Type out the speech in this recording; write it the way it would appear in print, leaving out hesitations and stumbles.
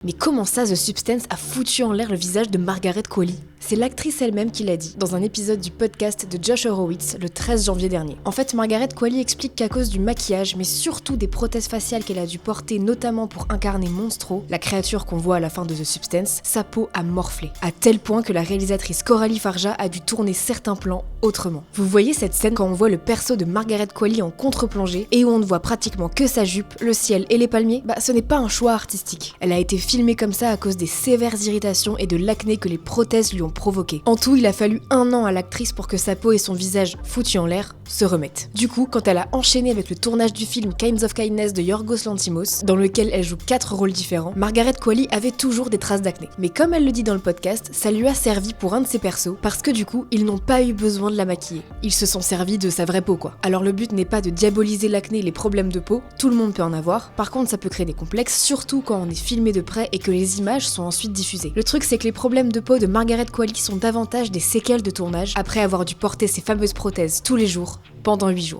Mais comment ça, The Substance a foutu en l'air le visage de Margaret Qualley? C'est l'actrice elle-même qui l'a dit dans un épisode du podcast de Josh Horowitz le 13 janvier dernier. En fait, Margaret Qualley explique qu'à cause du maquillage, mais surtout des prothèses faciales qu'elle a dû porter notamment pour incarner Monstro, la créature qu'on voit à la fin de The Substance, sa peau a morflé. À tel point que la réalisatrice Coralie Farja a dû tourner certains plans autrement. Vous voyez cette scène quand on voit le perso de Margaret Qualley en contre-plongée et où on ne voit pratiquement que sa jupe, le ciel et les palmiers? Ce n'est pas un choix artistique. Elle a été filmée comme ça à cause des sévères irritations et de l'acné que les prothèses lui ont provoqué. En tout, il a fallu 1 an à l'actrice pour que sa peau et son visage foutus en l'air se remettent. Du coup, quand elle a enchaîné avec le tournage du film Crimes of Kindness de Yorgos Lanthimos, dans lequel elle joue 4 rôles différents, Margaret Qualley avait toujours des traces d'acné. Mais comme elle le dit dans le podcast, ça lui a servi pour un de ses persos, parce que du coup, ils n'ont pas eu besoin de la maquiller. Ils se sont servis de sa vraie peau quoi. Alors le but n'est pas de diaboliser l'acné et les problèmes de peau, tout le monde peut en avoir. Par contre, ça peut créer des complexes, surtout quand on est filmé de près et que les images sont ensuite diffusées. Le truc c'est que les problèmes de peau de Margaret Qualley sont davantage des séquelles de tournage après avoir dû porter ses fameuses prothèses tous les jours pendant 8 jours.